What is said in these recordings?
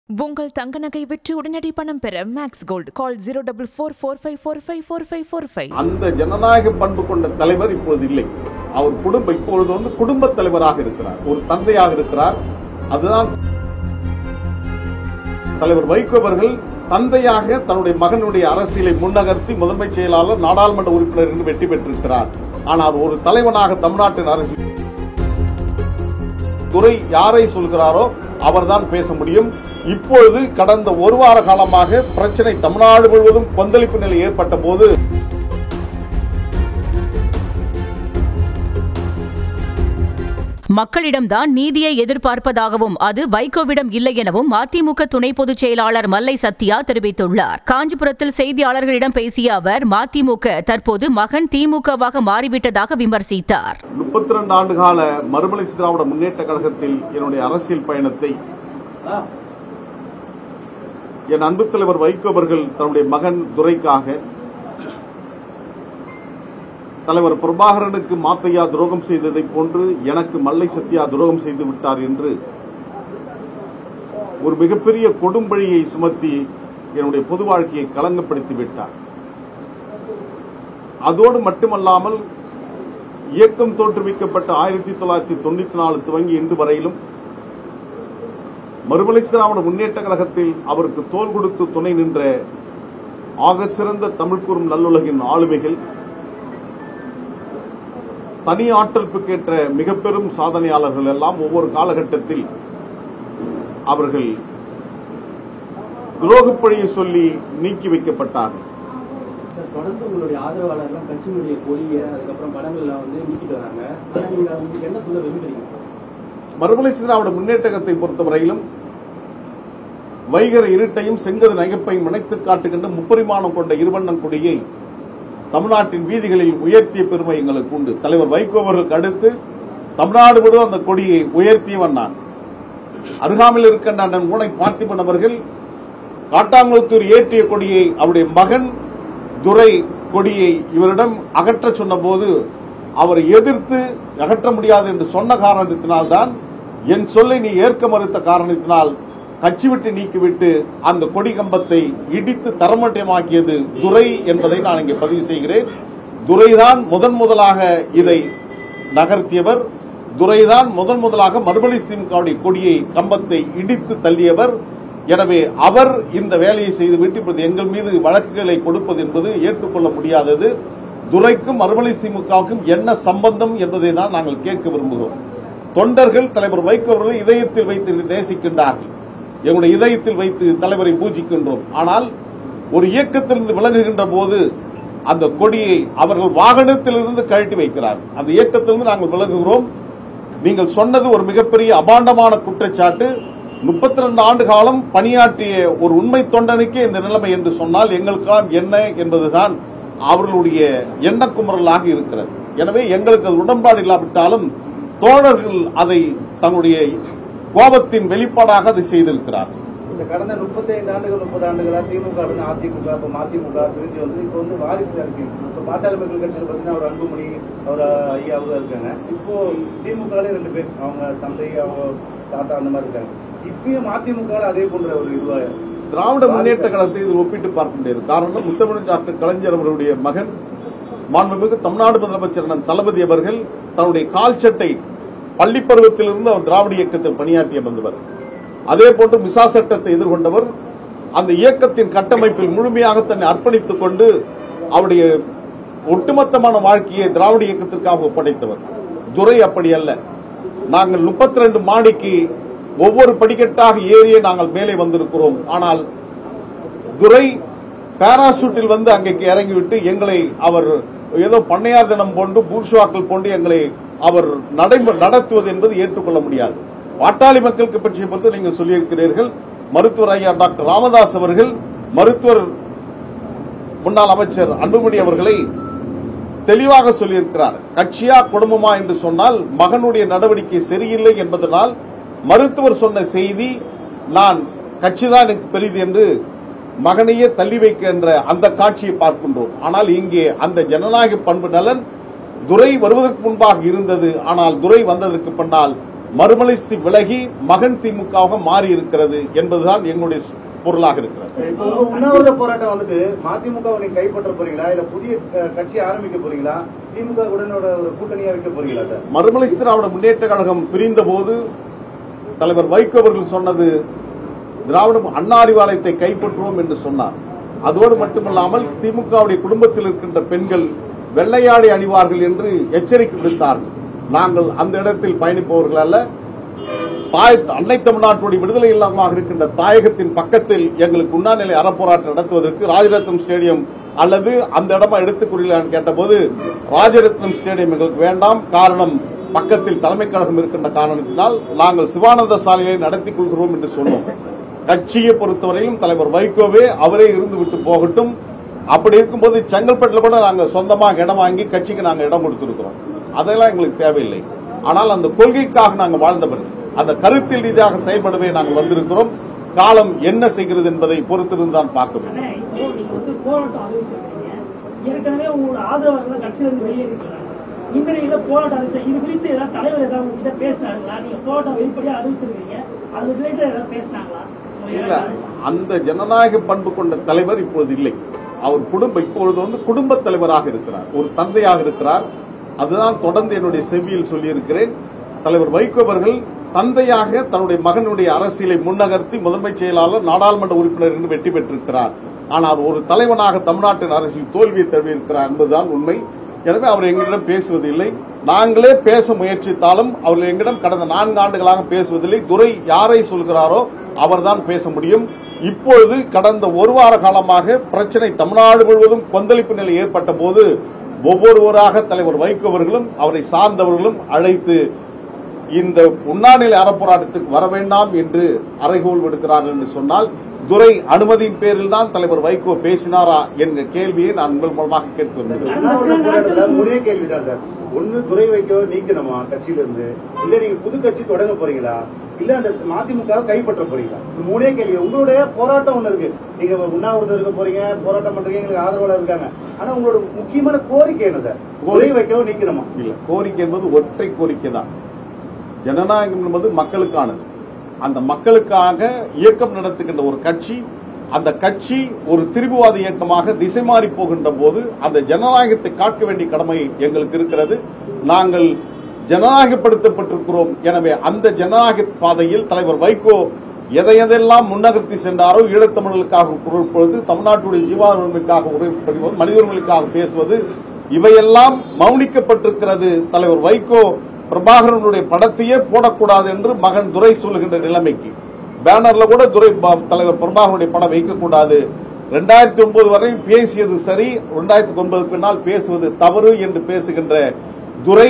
உங்கள் தங்க நகை விற்று உடனடி பணம் பெற மேக்ஸ் கோல்ட் கால் 04445454545. அந்த ஜனநாயக பண்பு கொண்ட தலைவர் இப்போது இல்லை. அவர் இப்பொழுது குடும்ப தலைவராக இருக்கிறார், ஒரு தந்தையாக இருக்கிறார். அதுதான் தலைவர் வைகோ அவர்கள் தந்தையாக தன்னுடைய மகனுடைய அரசியலை முன்னகர்த்தி முதன்மை செயலாளர், நாடாளுமன்ற உறுப்பினர் என்று வெற்றி பெற்றிருக்கிறார். ஆனால் ஒரு தலைவனாக தமிழ்நாட்டின் அரசியல் துறை யாரை சொல்கிறாரோ அவர்தான் பேச முடியும். இப்பொழுது கடந்த ஒரு வார காலமாக பிரச்சனை தமிழ்நாடு முழுவதும் கொந்தளிப்பு நிலை ஏற்பட்ட போது மக்களிடம்தான் நீதியை எதிர்பார்ப்பதாகவும் அது வைகோவிடம் இல்லை எனவும் மதிமுக துணை பொதுச் செயலாளர் மல்லை சத்யா தெரிவித்துள்ளார். காஞ்சிபுரத்தில் செய்தியாளர்களிடம் பேசிய அவர் மதிமுக தற்போது மகன் திமுகவாக மாறிவிட்டதாக விமர்சித்தார். 32 ஆண்டுகால மறுமலர்ச்சி திராவிட முன்னேற்ற கழகத்தில் என்னுடைய அரசியல் பயணத்தை என் அன்பு தலைவர் வைகோ அவர்கள் தன்னுடைய மகன் துரைக்காக, தலைவர் பிரபாகரனுக்கு மாத்தையா துரோகம் செய்ததை போன்று எனக்கு மல்லை சத்யா துரோகம் செய்து விட்டார் என்று ஒரு மிகப்பெரிய கொடும்பழியை சுமத்தி என்னுடைய பொது வாழ்க்கையை களங்கப்படுத்தி விட்டார். அதோடு மட்டுமல்லாமல் இயக்கம் தோற்றுவிக்கப்பட்ட 1994 துவங்கி இன்று வரையிலும் மறுமலர்ச்சி திராவிட முன்னேற்ற கழகத்தில் அவருக்கு தோள் கொடுத்து துணை நின்ற ஆக சிறந்த தமிழ் கூறும் நல்லுலகின் ஆளுமைகள், தனி ஆற்றலுக்கேற்ற மிக பெரும் சாதனையாளர்கள் எல்லாம் ஒவ்வொரு காலகட்டத்தில் அவர்கள் துரோகப்பழியை சொல்லி நீக்கி வைக்கப்பட்டார்கள். தொடர்ந்து உங்களுடைய ஆதரவாளர்கள் கட்சியினுடைய கொடியை அதுக்கப்புறம் படங்கள்லாம் நீக்கிட்டு வராங்க. என்ன சொல்ல விரும்புகிறீங்க? மறுமலர்ச்சி திராவிட முன்னேற்றத்தை பொறுத்தவரையிலும் வைகர இருட்டையும் செங்கது நகைப்பையும் இணைத்து காட்டுகின்ற முப்பரிமாணம் கொண்ட இருவண்ணம் கொடியை தமிழ்நாட்டின் வீதிகளில் உயர்த்திய பெருமை எங்களுக்கு உண்டு. தலைவர் வைகோ அவர்களுக்கு அடுத்து தமிழ்நாடு முழுவதும் அந்த கொடியை உயர்த்தியவன் நான். அருகாமையில் இருக்கின்ற அண்ணன் ஊனை பார்த்திபன் அவர்கள் காட்டாங்குளத்தூர் ஏற்றிய கொடியை அவருடைய மகன் துரை கொடியை இவரிடம் அகற்ற சொன்னபோது அவரை எதிர்த்து அகற்ற முடியாது என்று சொன்ன காரணத்தினால்தான், என் சொல்லை நீ ஏற்க மறுத்த காரணத்தினால் கட்சி விட்டு நீக்கிவிட்டு அந்த கொடி கம்பத்தை இடித்து தரமட்டமாக்கியது துரை என்பதை நான் இங்கே பதிவு செய்கிறேன். துரைதான் முதலாக இதை நகர்த்தியவர். துரைதான் முதலாக மறுமலர்ச்சி திமுகவுடைய கொடியை கம்பத்தை இடித்து தள்ளியவர். எனவே அவர் இந்த வேலையை செய்துவிட்டு இப்போது எங்கள் மீது வழக்குகளை கொடுப்பது என்பது ஏற்றுக்கொள்ள முடியாதது. துரைக்கும் மறுமலர்ச்சி திமுகவுக்கும் என்ன சம்பந்தம் என்பதை தான் நாங்கள் கேட்க விரும்புகிறோம். தொண்டர்கள் தலைவர் வைகோ அவர்களை இதயத்தில் வைத்து நேசிக்கின்றார்கள், எங்களுடைய இதயத்தில் வைத்து தலைவரை பூஜிக்கின்றோம். ஆனால் ஒரு இயக்கத்திலிருந்து விலகுகின்ற போது அந்த கொடியை அவர்கள் வாகனத்திலிருந்து கழட்டி வைக்கிறார்கள். அந்த இயக்கத்திலிருந்து நாங்கள் விலகுகிறோம். நீங்கள் சொன்னது ஒரு மிகப்பெரிய அபாண்டமான குற்றச்சாட்டு. 32 ஆண்டு காலம் பணியாற்றிய ஒரு உண்மை தொண்டனுக்கே இந்த நிலைமை என்று சொன்னால் எங்களுக்கெல்லாம் என்ன என்பதுதான் அவர்களுடைய எண்ணக்குமுறலாக இருக்கிறது. எனவே எங்களுக்கு அது உடன்பாடு இல்லாவிட்டாலும் தோழர்கள் அதை தங்களுடைய கோபத்தின் வெளிப்பாடாக அதை செய்திருக்கிறார்கள். கடந்த 35 ஆண்டுகள் 30 ஆண்டுகளா திமுக அதிமுக மதிமுக பிரிஞ்சு வந்து இப்போ வாரிசு அரசியல். இப்போ பாட்டாளி மக்கள் கட்சியில் பார்த்தீங்கன்னா அவர் அன்புமணி அவர் ஐயா அவங்க இருக்காங்க. இப்போ திமுக 2 பேர், அவங்க தந்தை அவங்க தாத்தா அந்த மாதிரி இருக்காங்க. இப்பயும் மதிமுக அதே போன்ற ஒரு இதுவாக திராவிட முன்னேற்ற கழகத்தை இது ஒப்பிட்டு பார்க்க முடியாது. காரணம், முத்தமிழ் டாக்டர் கலைஞர் அவருடைய மகன் மாண்புமிகு தமிழ்நாடு முதலமைச்சர் தளபதி அவர்கள் தன்னுடைய கால் சட்டை பள்ளி பருவத்திலிருந்து அவர் திராவிட இயக்கத்தில் பணியாற்றிய வந்தவர். அதே போன்று மிசா சட்டத்தை எதிர்கொண்டவர். அந்த இயக்கத்தின் கட்டமைப்பில் முழுமையாக தன்னை அர்ப்பணித்துக் கொண்டு அவருடைய ஒட்டுமொத்தமான வாழ்க்கையை திராவிட இயக்கத்திற்காக ஒப்படைத்தவர். துரை அப்படி அல்ல. நாங்கள் 32 மாடிக்கு ஒவ்வொரு படிக்கட்டாக ஏறியே நாங்கள் மேலே வந்திருக்கிறோம். ஆனால் துரை பாராசூட்டில் வந்து அங்கே இறங்கிவிட்டு எங்களை அவர் ஏதோ பண்ணையார் தினம் போன்று பூர்ஷுவாக்கள் போன்று எங்களை அவர் நடத்துவது என்பது ஏற்றுக்கொள்ள முடியாது. பாட்டாளி மக்களுக்கு பற்றிய பற்றி நீங்கள் சொல்லியிருக்கிறீர்கள். மருத்துவர் ஐயா டாக்டர் ராமதாஸ் அவர்கள் மருத்துவர் முன்னாள் அமைச்சர் அன்புமணி அவர்களை தெளிவாக சொல்லியிருக்கிறார். கட்சியா குடும்பமா என்று சொன்னால் மகனுடைய நடவடிக்கை சரியில்லை என்பதனால் மருத்துவர் சொன்ன செய்தி நான் கட்சிதான் எனக்கு பெரிது என்று மகனையே தள்ளி வைக்கின்ற அந்த காட்சியை பார்க்கின்றோம். ஆனால் இங்கே அந்த ஜனநாயக பண்பு நலன் துரை வருவதற்கு முன்பாக இருந்தது. ஆனால் துரை வந்ததற்கு பின்னால் மறுமலர்ச்சி விலகி மகன் திமுகவாக மாறி இருக்கிறது என்பதுதான் எங்களுடைய பொருளாக இருக்கிறது. உண்ணாவிரத போராட்டம் வந்துட்டு மதிமுக நீங்க கைப்பற்ற போறீங்களா, இல்ல புதிய கட்சி ஆரம்பிக்க போறீங்களா, திமுக உடனோட ஒரு கூட்டணியா வைக்க போறீங்களா சார்? மறுமலர்ச்சி திராவிட முன்னேற்ற கழகம் பிரிந்த போது தலைவர் வைகோ அவர்கள் சொன்னது திராவிட அண்ணா அறிவாலயத்தை கைப்பற்றுவோம் என்று சொன்னார். அதோடு மட்டுமல்லாமல் திமுகவுடைய குடும்பத்தில் இருக்கின்ற பெண்கள் வெள்ளையாடை அணிவார்கள் என்று எச்சரிக்கை விடுத்தார்கள். நாங்கள் அந்த இடத்தில் பயணிப்பவர்கள் அல்ல. அன்னை தமிழ்நாட்டுடைய விடுதலை இல்லமாக இருக்கின்ற தாயகத்தின் பக்கத்தில் எங்களுக்கு உண்ணாநிலை அறப்போராட்டம் நடத்துவதற்கு ராஜரத்னம் ஸ்டேடியம் அல்லது அந்த இடமா எடுத்துக்கொள்ளலான்னு கேட்டபோது ராஜரத்னம் ஸ்டேடியம் எங்களுக்கு வேண்டாம், காரணம் பக்கத்தில் தலைமை கழகம் இருக்கின்ற காரணத்தினால் நாங்கள் சிவானந்த சாலையை நடத்திக் கொள்கிறோம் என்று சொன்னோம். கட்சியை பொறுத்தவரையும் தலைவர் வைகோவே அவரே இருந்து விட்டு போகட்டும். அப்படி இருக்கும்போது செங்கல்பட்டில் கூட நாங்கள் சொந்தமாக இடம் வாங்கி கட்சிக்கு நாங்கள் இடம் கொடுத்திருக்கிறோம். அதெல்லாம் எங்களுக்கு தேவையில்லை. ஆனால் அந்த கொள்கைக்காக நாங்கள் வாழ்ந்தவர்கள், அந்த கருத்தில் ரீதியாக செயல்படவே நாங்கள் வந்திருக்கிறோம். காலம் என்ன செய்கிறது என்பதை பொறுத்திருந்தான் பார்க்க வேண்டும். ஏற்கனவே உங்களோட ஆதரவாளர்கள் கட்சியிலிருந்து வெளியேறிக்கிறாங்க. இந்த நிலையில போராட்டம் அறிவிச்சா இது குறித்து ஏதாவது தலைவர் ஏதாவது உங்ககிட்ட பேசினாங்களா? நீங்க போராட்டம் வெளிப்படையா அறிவிச்சிருக்கீங்க, அது ரிலேட்டட் ஏதாவது பேசினாங்களா? இல்ல, அந்த ஜனநாயக பண்பு கொண்ட தலைவர் இப்பொழுது இல்லை. அவர் இப்பொழுது குடும்ப தலைவராக இருக்கிறார், ஒரு தந்தையாக இருக்கிறார். அதுதான் தொடர்ந்து என்னுடைய செவியில் சொல்லியிருக்கிறேன். தலைவர் வைகோ அவர்கள் தந்தையாக தன்னுடைய மகனுடைய அரசியலை முன்னகர்த்தி முதன்மை செயலாளர், நாடாளுமன்ற உறுப்பினர் என்று வெற்றி பெற்றிருக்கிறார். ஆனால் ஒரு தலைவனாக தமிழ்நாட்டின் அரசியல் தோல்வியை தழுவியிருக்கிறார் என்பதுதான் உண்மை. எனவே அவர் எங்களிடம் பேசுவதில்லை. நாங்களே பேச முயற்சித்தாலும் அவர்கள் எங்களிடம் கடந்த 4 ஆண்டுகளாக பேசுவதில்லை. துரை யாரை சொல்கிறாரோ அவர்தான் பேச முடியும். இப்பொழுது கடந்த ஒரு வார காலமாக பிரச்சனை தமிழ்நாடு முழுவதும் கொந்தளிப்பு நிலை ஏற்பட்ட போது ஒவ்வொருவராக தலைவர் வைகோ அவர்களும் அவரை சார்ந்தவர்களும் அழைத்து இந்த உண்ணாநிலை அறப்போராட்டத்துக்கு வர வேண்டாம் என்று அறைகோல் விடுக்கிறார்கள் என்று சொன்னால், துரை அனுமதியின் பேரில் தான் தலைவர் வைகோ பேசினாரா என்ற கேள்வியை நான் உங்கள் மூலமாக கேட்க விரும்புகிறேன். ஒரே கேள்விதான் சார். ஒன்னு துரை வைகோ நீக்கணுமா கட்சியிலிருந்து, இல்ல நீங்க புது கட்சி தொடங்க போறீங்களா, இல்ல அந்த மதிமுக கைப்பற்ற போறீங்களா? மூணே கேள்வி. உங்களுடைய போராட்டம் ஒண்ணு இருக்கு, நீங்க உண்ணாவிரதம் இருக்க போறீங்க, போராட்டம் பண்றீங்க, எங்களுக்கு ஆதரவாளர் இருக்காங்க. ஆனா உங்களோட முக்கியமான கோரிக்கை என்ன சார்? துரை வைகோ நீக்கணுமா? இல்ல, கோரிக்கை என்பது ஒற்றை கோரிக்கை தான். ஜனநாயகம் என்பது மக்களுக்கானது. அந்த மக்களுக்காக இயக்கம் நடத்துகின்ற ஒரு கட்சி, அந்த கட்சி ஒரு திரிபுவாத இயக்கமாக திசை மாறி போகின்ற போது அந்த ஜனநாயகத்தை காக்க வேண்டிய கடமை எங்களுக்கு இருக்கிறது. நாங்கள் ஜனநாயகப்படுத்தப்பட்டிருக்கிறோம். எனவே அந்த ஜனநாயக பாதையில் தலைவர் வைகோ எதையெல்லாம் முன்னகர்த்தி சென்றாரோ, ஈழத்தமிழர்களுக்காக குரல் பொழுது, தமிழ்நாட்டுடைய ஜீவாதாரங்களுக்காக உரைப்படுவது, மனித உரிமைகளுக்காக பேசுவது, இவையெல்லாம் மௌனிக்கப்பட்டிருக்கிறது. தலைவர் வைகோ பிரபாகரனுடைய படத்தையே போடக்கூடாது என்று மகன் துரை சொல்லுகின்ற நிலைமைக்கு பேனர்ல கூட துரை தலைவர் பிரபாகரனுடைய படம் வைக்கக்கூடாது. 2009 வரை பேசியது சரி, 2009 பின்னால் பேசுவது தவறு என்று பேசுகின்ற துரை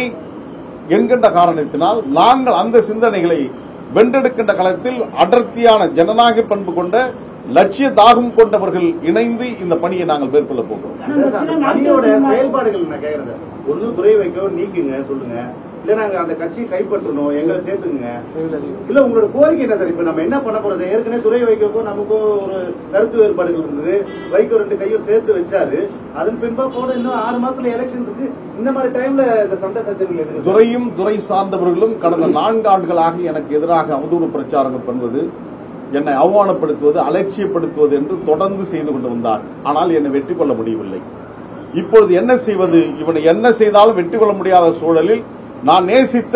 என்கின்ற காரணத்தினால் நாங்கள் அந்த சிந்தனைகளை வென்றெடுக்கின்ற களத்தில் அடர்த்தியான ஜனநாயக பண்பு கொண்ட லட்சிய தாகம் கொண்டவர்கள் இணைந்து இந்த பணியை நாங்கள் மேற்கொள்ள போகிறோம். செயல்பாடுகள் ஒன்னு துரை வைக்கோ நீக்குங்க சொல்லுங்க, இல்ல நாங்க அந்த கட்சியை கைப்பற்றணும் எங்களை சேர்த்துங்க, இல்ல உங்களோட கோரிக்கை என்ன சார்? இப்ப நம்ம என்ன பண்ண போறோம் சார்? ஏற்கனவே துரை வைக்கோக்கும் நமக்கும் ஒரு கருத்து வேறுபாடுகள் இருந்தது. வைகோ 2 கையும் சேர்த்து வச்சாரு. அதன் பின்பா போட இன்னும் 6 மாசத்துல எலெக்ஷன் இருக்கு. இந்த மாதிரி டைம்ல இந்த சண்டை சச்சரவுகள் எதுக்கு? துரையும் துரை சார்ந்தவர்களும் கடந்த 4 ஆண்டுகளாக எனக்கு எதிராக அவதூறு பிரச்சாரங்கள் பண்ணுவது, என்னை அவமானப்படுத்துவது, அலட்சியப்படுத்துவது என்று தொடர்ந்து செய்து கொண்டு வந்தார். ஆனால் என்னை வெற்றி கொள்ள முடியவில்லை. இப்பொழுது என்ன செய்வது? இவனை என்ன செய்தாலும் வெற்றி கொள்ள முடியாத சூழலில் நான் நேசித்த,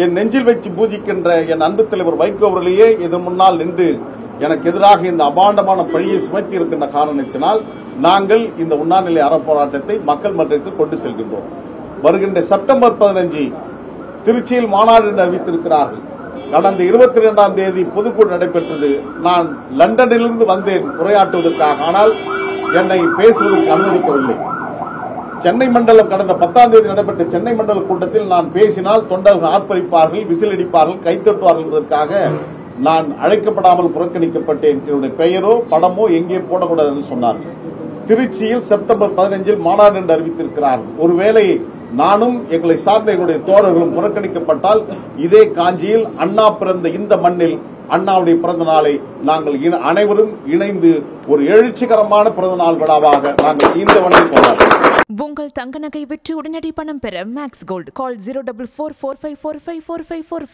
என் நெஞ்சில் வச்சு பூஜிக்கின்ற என் அன்பு தலைவர் வைகோ அவர்களையே இதன் முன்னால் நின்று எனக்கு எதிராக இந்த அபாண்டமான பழியை சுமத்தி இருக்கின்ற காரணத்தினால் நாங்கள் இந்த உண்ணாநிலை அறப்போராட்டத்தை மக்கள் மன்றத்தில் கொண்டு செல்கின்றோம். வருகின்ற செப்டம்பர் 15 திருச்சியில் மாநாடு என்று அறிவித்திருக்கிறார்கள். கடந்த 22ஆம் தேதி பொதுக்குழு நடைபெற்றது. நான் லண்டனிலிருந்து வந்தேன் உரையாற்றுவதற்காக. ஆனால் என்னை பேசுவதற்கு அனுமதிக்கவில்லை. சென்னை மண்டலம் கடந்த 10ஆம் தேதி நடைபெற்ற சென்னை மண்டல கூட்டத்தில் நான் பேசினால் தொண்டர்கள் ஆர்ப்பரிப்பார்கள், விசிலடிப்பார்கள், கைத்தட்டுவார்கள் என்பதற்காக நான் அழைக்கப்படாமல் புறக்கணிக்கப்பட்டேன். என்னுடைய பெயரோ படமோ எங்கே போடக்கூடாது என்று சொன்னார்கள். திருச்சியில் செப்டம்பர் 15 மாநாடு என்று அறிவித்திருக்கிறார்கள். ஒருவேளை நானும் எங்களை சார்ந்த எங்களுடைய தோழர்களும் புறக்கணிக்கப்பட்டால் இதே காஞ்சியில் அண்ணா பிறந்த இந்த மண்ணில் அண்ணாவுடைய பிறந்த நாளை நாங்கள் அனைவரும் இணைந்து ஒரு எழுச்சிகரமான பிறந்த நாள் விழாவாக நாங்கள் இந்த வண்ணம் கொண்டாடுவோம். உங்கள் தங்க நகை விற்று உடனடி பணம் பெற மேக்ஸ் கோல்டு. கால் 04445454545.